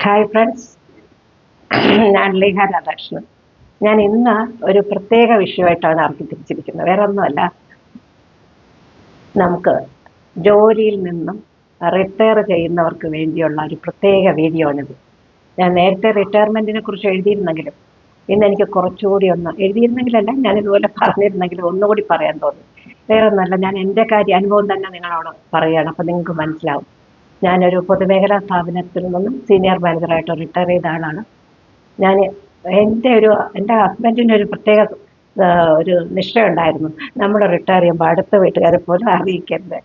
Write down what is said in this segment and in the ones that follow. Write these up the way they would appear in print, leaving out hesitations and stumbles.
Hi friends, ഞാൻ ലേഖ രാധാകൃഷ്ണൻ. ഞാൻ ഇന്ന് ഒരു പ്രത്യേക വിഷയമായിട്ടാണ് അവതരിപ്പിച്ചിരിക്കുന്നത്. വേറെ ഒന്നുമല്ല, നമുക്ക് ജോലിയിൽ നിന്നും റിട്ടയർ ചെയ്യുന്നവർക്ക് വേണ്ടിയുള്ള ഒരു പ്രത്യേക വീഡിയോ ആണിത്. ഞാൻ നേരത്തെ റിട്ടയർമെൻറ്റിനെ കുറിച്ച് എഴുതിയിരുന്നെങ്കിലും ഇന്ന് എനിക്ക് കുറച്ചുകൂടി എഴുതിയിരുന്നെങ്കിലല്ല, ഞാനിതുപോലെ പറഞ്ഞിരുന്നെങ്കിലും ഒന്നുകൂടി പറയാൻ തോന്നി. വേറെ ഒന്നുമല്ല, ഞാൻ എൻ്റെ അനുഭവം തന്നെ നിങ്ങളോട് പറയുകയാണ്. അപ്പോൾ നിങ്ങൾക്ക് മനസ്സിലാവും. ഞാനൊരു പൊതുമേഖലാ സ്ഥാപനത്തിൽ നിന്നും സീനിയർ മാനേജറായിട്ട് റിട്ടയർ ചെയ്ത ആളാണ്. ഞാൻ എൻ്റെ ഹസ്ബൻഡിന് ഒരു പ്രത്യേക ഒരു നിഷ്ഠയുണ്ടായിരുന്നു. നമ്മൾ റിട്ടയർ ചെയ്യുമ്പോൾ അടുത്ത വീട്ടുകാരെ പോലും അറിയിക്കരുത്.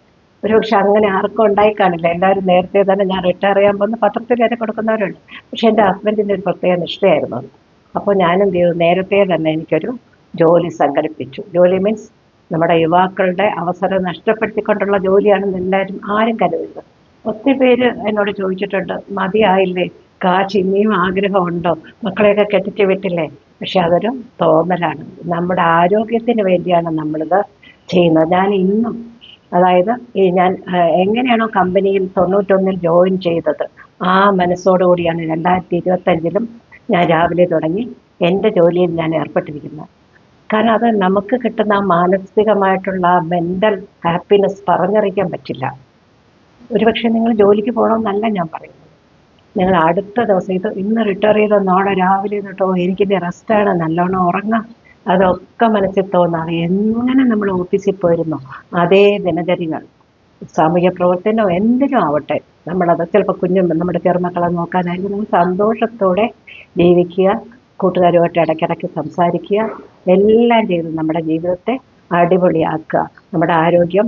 ഒരുപക്ഷെ അങ്ങനെ ആർക്കും ഉണ്ടായി കാണില്ല. എല്ലാവരും നേരത്തെ തന്നെ ഞാൻ റിട്ടയർ ചെയ്യാൻ പോകുന്ന പത്രത്തിൽ വരെ കൊടുക്കുന്നവരുണ്ട്. പക്ഷെ എൻ്റെ ഹസ്ബൻഡിൻ്റെ ഒരു പ്രത്യേക നിഷ്ഠയായിരുന്നു അത്. അപ്പോൾ ഞാനെന്ത് ചെയ്തു, നേരത്തെ തന്നെ എനിക്കൊരു ജോലി സംഘടിപ്പിച്ചു. ജോലി മീൻസ് നമ്മുടെ യുവാക്കളുടെ അവസരം നഷ്ടപ്പെടുത്തിക്കൊണ്ടുള്ള ജോലിയാണെന്ന് എല്ലാവരും ആരും കരുതരുത്. ഒത്തിരി പേര് എന്നോട് ചോദിച്ചിട്ടുണ്ട്, മതിയായില്ലേ, കാശ് ഇനിയും ആഗ്രഹമുണ്ടോ, മക്കളെയൊക്കെ കെട്ടിച്ച് വിട്ടില്ലേ? പക്ഷെ അതൊരു തോന്നലാണ്. നമ്മുടെ ആരോഗ്യത്തിന് വേണ്ടിയാണ് നമ്മളിത് ചെയ്യുന്നത്. ഞാൻ ഇന്നും, അതായത് ഞാൻ എങ്ങനെയാണോ കമ്പനിയിൽ 91 ജോയിൻ ചെയ്തത്, ആ മനസ്സോടുകൂടിയാണ് 2025 ഞാൻ രാവിലെ തുടങ്ങി എൻ്റെ ജോലിയിൽ ഞാൻ ഏർപ്പെട്ടിരിക്കുന്നത്. കാരണം അത് നമുക്ക് കിട്ടുന്ന മാനസികമായിട്ടുള്ള മെൻ്റൽ ഹാപ്പിനെസ് പറഞ്ഞറിയിക്കാൻ പറ്റില്ല. ഒരുപക്ഷെ നിങ്ങൾ ജോലിക്ക് പോകണമെന്നല്ല ഞാൻ പറയുന്നത്. നിങ്ങൾ അടുത്ത ദിവസം ഇന്ന് റിട്ടയർ ചെയ്ത നാളെ രാവിലെ തൊട്ടോ എനിക്കിൻ്റെ റെസ്റ്റാണ്, നല്ലോണം ഉറങ്ങാം, അതൊക്കെ മനസ്സിൽ തോന്നാം. എങ്ങനെ നമ്മൾ ഓഫീസിൽ പോയിരുന്നോ അതേ ദിനചര്യകൾ, സാമൂഹ്യ പ്രവർത്തനമോ എന്തിനും ആവട്ടെ, നമ്മളത് ചിലപ്പോൾ നമ്മുടെ ചെറുമക്കളെ നോക്കാനായിരിക്കും, നമ്മൾ സന്തോഷത്തോടെ ജീവിക്കുക, കൂട്ടുകാരുമായിട്ട് ഇടയ്ക്കിടയ്ക്ക് സംസാരിക്കുക, എല്ലാം ചെയ്ത് നമ്മുടെ ജീവിതത്തെ അടിപൊളിയാക്കുക. നമ്മുടെ ആരോഗ്യം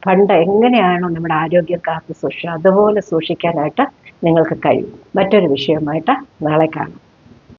പണ്ട് എങ്ങനെയാണോ നമ്മുടെ ആരോഗ്യം കാത്തു സൂക്ഷിക്കുക, അതുപോലെ സൂക്ഷിക്കാനായിട്ട് നിങ്ങൾക്ക് കഴിയും. മറ്റൊരു വിഷയമായിട്ട് നാളെ കാണാം.